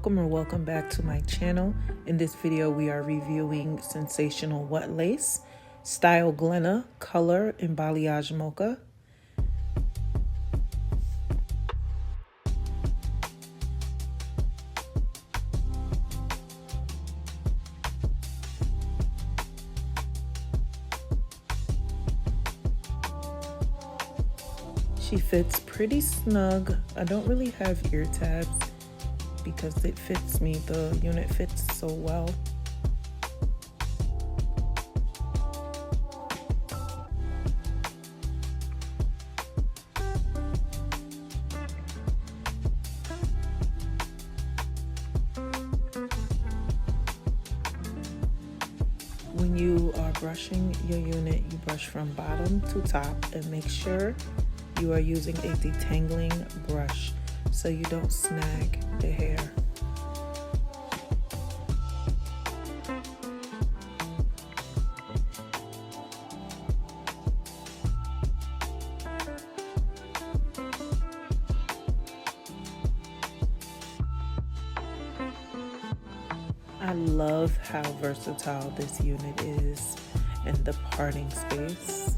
Welcome or welcome back to my channel. In this video we are reviewing Sensational Wet Lace, style Glenna, color in balayage mocha. She fits pretty snug. I don't really have ear tabs because it fits me. The unit fits so well. When you are brushing your unit, you brush from bottom to top and make sure you are using a detangling brush so you don't snag the hair. I love how versatile this unit is and the parting space.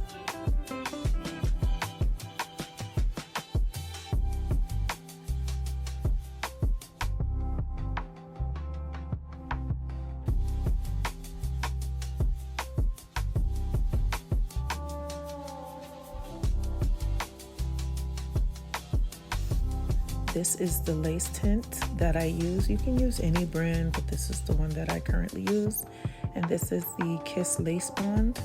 This is the lace tint that I use. You can use any brand, but this is the one that I currently use. And this is the Kiss Lace Bond.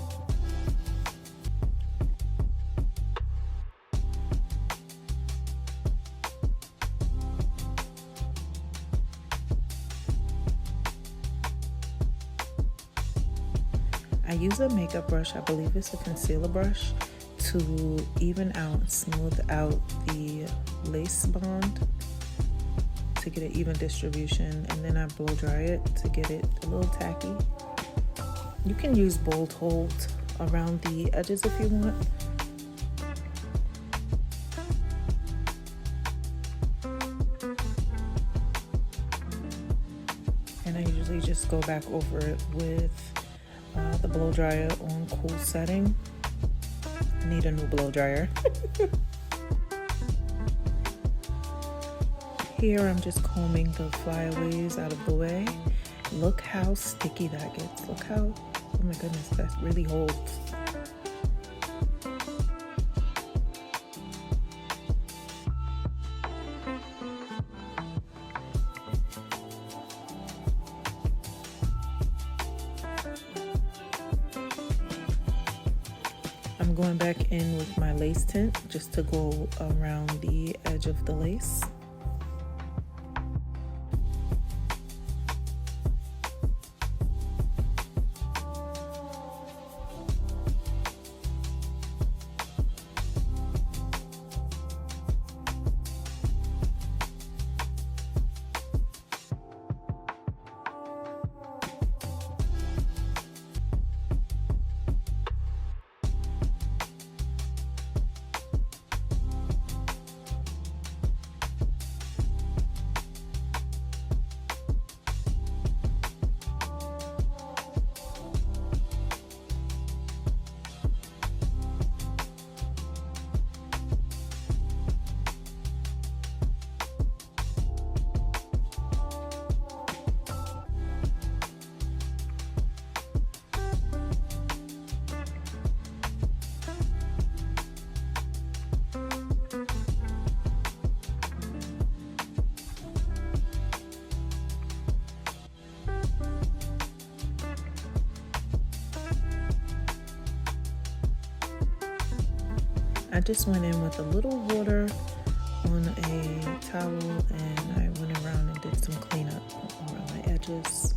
I use a makeup brush, I believe it's a concealer brush, to even out, smooth out the lace bond to get an even distribution, and then I blow dry it to get it a little tacky. You can use bold hold around the edges if you want. And I usually just go back over it with the blow dryer on cool setting. Need a new blow dryer. Here I'm just combing the flyaways out of the way. Look how sticky that gets. Look how, oh my goodness, that really holds. I'm going back in with my lace tint just to go around the edge of the lace. I just went in with a little water on a towel and I went around and did some cleanup around my edges.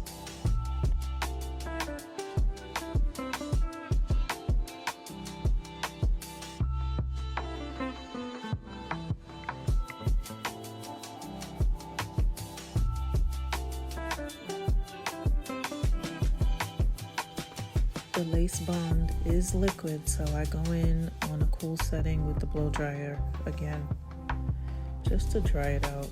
The lace bond is liquid, so I go in on a cool setting with the blow dryer again, just to dry it out.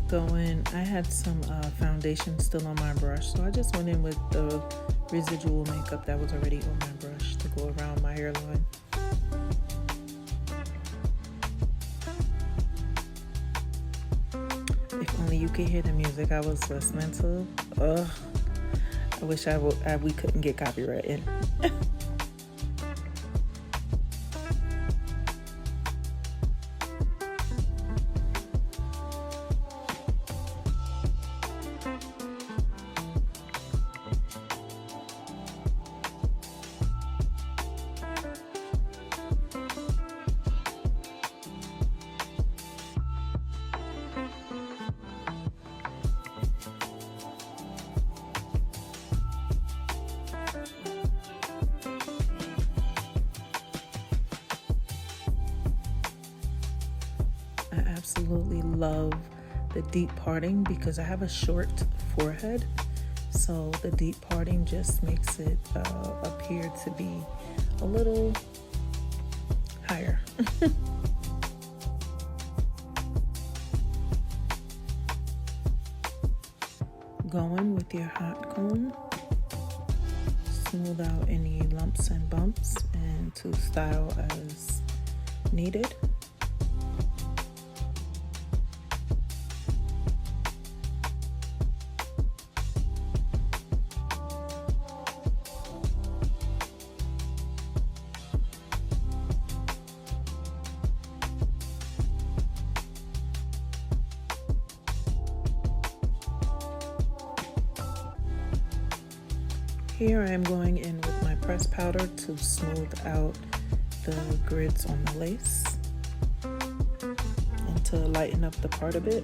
going, I had some foundation still on my brush, so I just went in with the residual makeup that was already on my brush to go around my hairline. If only you could hear the music I was listening to. Ugh, I wish we couldn't get copyrighted. Absolutely love the deep parting because I have a short forehead, so the deep parting just makes it appear to be a little higher. Going with your hot comb, smooth out any lumps and bumps and to style as needed. Here I am going in with my pressed powder to smooth out the grids on the lace and to lighten up the part a bit.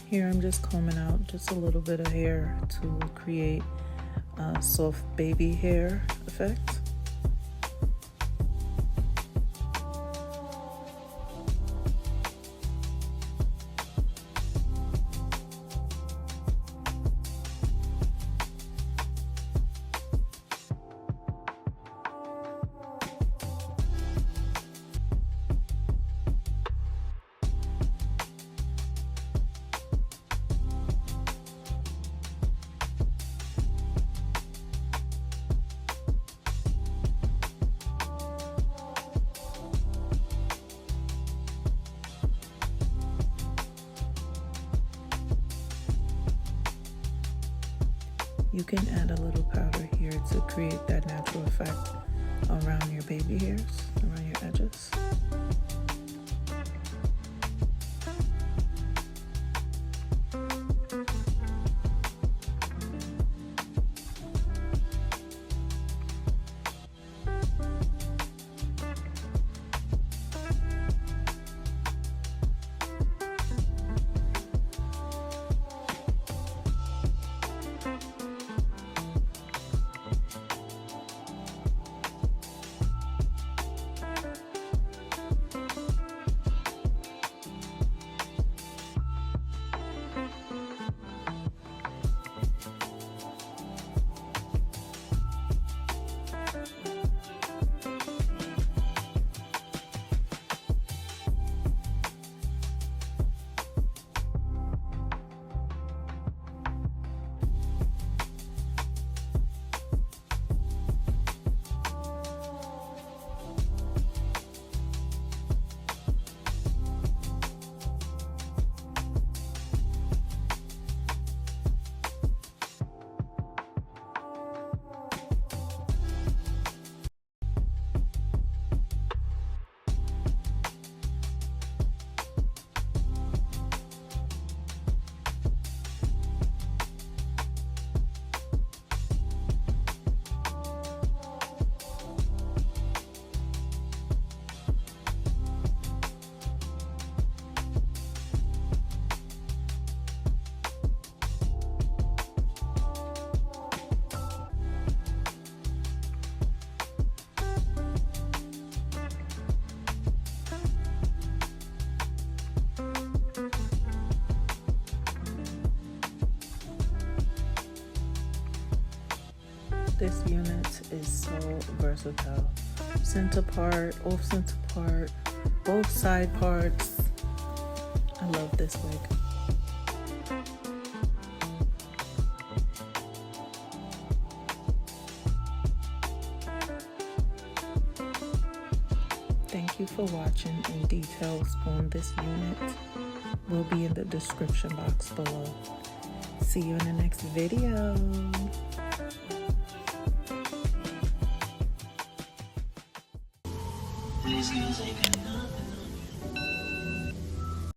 Here I'm just combing out just a little bit of hair to create a soft baby hair effect. You can add a little powder here to create that natural effect around your baby hairs, around your edges. This unit is so versatile. Center part, off center part, both side parts. I love this wig. Thank you for watching, and details on this unit will be in the description box below. See you in the next video. This music